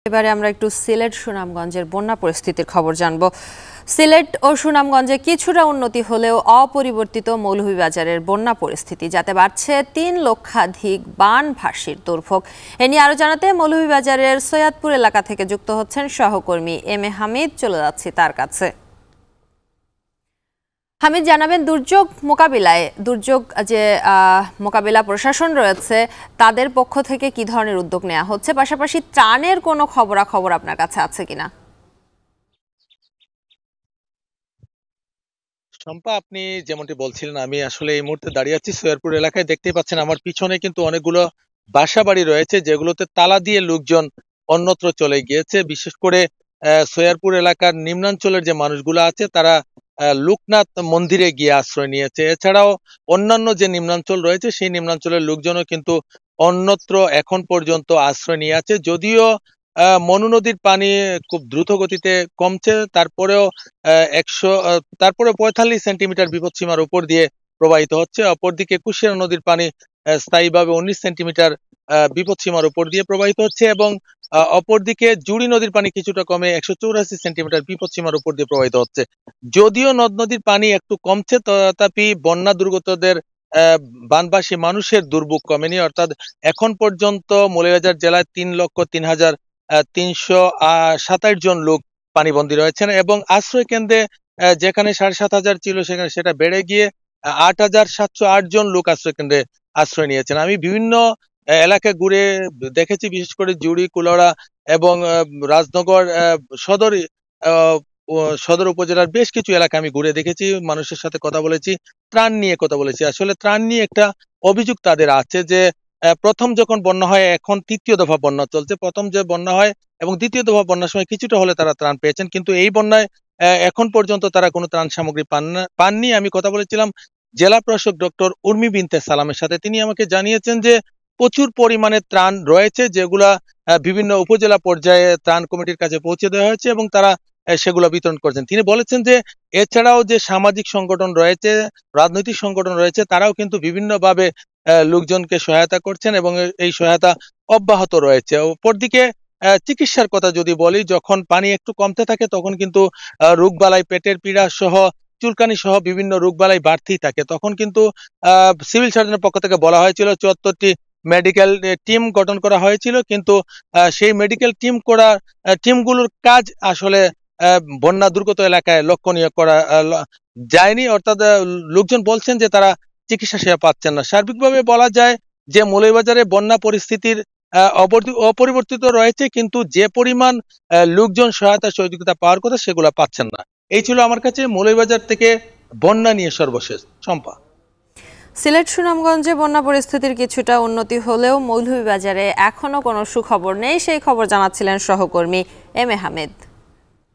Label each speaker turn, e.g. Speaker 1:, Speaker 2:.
Speaker 1: এবারে আমরা একটু সিলেট সুনামগঞ্জের বন্যা পরিস্থিতির খবর জানব। সিলেট ও সুনামগঞ্জে কিছুটা উন্নতি হলেও অপরিবর্তিত মৌলভীবাজারের বন্যা পরিস্থিতি, যাতে বাড়ছে ৩ লক্ষাধিক বানভাসীর দুর্ভোগ। এ নিয়ে আরো জানাতে মৌলভীবাজারের সৈয়দপুর এলাকা থেকে যুক্ত হচ্ছেন সহকর্মী এম এ হামিদ। চলে যাচ্ছি তার কাছে। হামিদ, জানাবেন দুর্যোগ মোকাবিলা প্রশাসন রয়েছে, তাদের পক্ষ থেকে কি ধরনের উদ্যোগ নেওয়া হচ্ছে, পাশাপাশি ত্রাণের কোনো খবরাখবর আপনার কাছে আছে কিনা?
Speaker 2: শম্পা, আপনি যেমনটি বলছিলেন, আমি আসলে এই মুহূর্তে দাঁড়িয়ে আছি সৈয়দপুর এলাকায়। দেখতেই পাচ্ছেন আমার পিছনে কিন্তু অনেকগুলো বাসা বাড়ি রয়েছে, যেগুলোতে তালা দিয়ে লোকজন অন্যত্র চলে গিয়েছে। বিশেষ করে সৈয়দপুর এলাকার নিম্নাঞ্চলের যে মানুষগুলো আছে, তারা লোকনাথ মন্দিরে গিয়ে আশ্রয় নিয়েছে। এছাড়াও অন্যান্য যে নিম্নাঞ্চল রয়েছে, সেই নিম্নাঞ্চলের লোকজনও কিন্তু অন্যত্র এখন পর্যন্ত আশ্রয় নিয়ে আছে। যদিও মনু নদীর পানি খুব দ্রুত গতিতে কমছে, তারপরেও 45 সেন্টিমিটার বিপদসীমার উপর দিয়ে প্রবাহিত হচ্ছে। অপরদিকে কুশিয়ারা নদীর পানি স্থায়ীভাবে 19 সেন্টিমিটার বিপদসীমার উপর দিয়ে প্রবাহিত হচ্ছে, এবং অপরদিকে জুড়ি নদীর পানি কিছুটা কমে 184 সেন্টিমিটার বিপদসীমার উপর দিয়ে প্রবাহিত হচ্ছে। যদিও নদ নদীর পানি একটু কমছে, তথাপি বন্যা দুর্গতদের বানবাসী মানুষের দুর্ভোগ কমেনি। অর্থাৎ এখন পর্যন্ত মৌলভীবাজার জেলায় 3,03,327 জন লোক পানিবন্দী রয়েছেন, এবং আশ্রয় কেন্দ্রে যেখানে 7,500 ছিল, সেখানে সেটা বেড়ে গিয়ে 8,708 জন লোক আশ্রয় কেন্দ্রে আশ্রয় নিয়েছেন। আমি বিভিন্ন এলাকা ঘুরে দেখেছি, বিশেষ করে জুড়ি, কুলাউড়া এবং রাজনগর সদর সদর উপজেলার বেশ কিছু এলাকা আমি ঘুরে দেখেছি, মানুষের সাথে কথা বলেছি, ত্রাণ নিয়ে কথা বলেছি। আসলে ত্রাণ নিয়ে একটা অভিযোগ তাদের আছে যে প্রথম যখন বন্যা হয়, এখন তৃতীয় দফা বন্যা চলছে, প্রথম যে বন্যা হয় এবং দ্বিতীয় দফা বন্যার সময় কিছুটা হলে তারা ত্রাণ পেয়েছেন, কিন্তু এই বন্যায় এখন পর্যন্ত তারা কোনো ত্রাণ সামগ্রী পাননি। আমি কথা বলেছিলাম জেলা প্রশাসক ডক্টর উর্মি বিনতে সালামের সাথে। তিনি আমাকে জানিয়েছেন যে প্রচুর পরিমাণে ত্রাণ রয়েছে, যেগুলা বিভিন্ন উপজেলা পর্যায়ে ত্রাণ কমিটির কাছে পৌঁছে দেওয়া হয়েছে, এবং তারা সেগুলো বিতরণ করছেন। তিনি বলেছেন যে এছাড়াও যে সামাজিক সংগঠন রয়েছে, রাজনৈতিক সংগঠন রয়েছে, তারাও কিন্তু বিভিন্নভাবে লোকজনকে সহায়তা করছেন, এবং এই সহায়তা অব্যাহত রয়েছে। অপরদিকে চিকিৎসার কথা যদি বলি, যখন পানি একটু কমতে থাকে তখন কিন্তু রোগবালাই, পেটের পীড়া সহ চুলকানি সহ বিভিন্ন রোগবালাই বাড়তেই থাকে। তখন কিন্তু সিভিল সার্জনের পক্ষ থেকে বলা হয়েছিল 74টি মেডিকেল টিম গঠন করা হয়েছিল, কিন্তু সেই মেডিকেল টিমগুলোর কাজ আসলে বন্যা দুর্গত এলাকায় লক্ষণীয় করা যায়নি। অর্থাৎ লোকজন বলছেন যে তারা চিকিৎসা সেবা পাচ্ছেন না। সার্বিকভাবে বলা যায় যে মৌলভীবাজারে বন্যা পরিস্থিতির অপরিবর্তিত রয়েছে, কিন্তু যে পরিমাণ লোকজন সহায়তা সহযোগিতা পাওয়ার কথা, সেগুলো পাচ্ছেন না। এই ছিল আমার কাছে মৌলভীবাজার থেকে বন্যা নিয়ে সর্বশেষ। শম্পা,
Speaker 1: সিলেট সুনামগঞ্জে বন্যা পরিস্থিতির কিছুটা উন্নতি হলেও মৌলভীবাজারে এখনো কোনো সুখবর নেই, সেই খবর জানাচ্ছিলেন সহকর্মী এম এ হামিদ।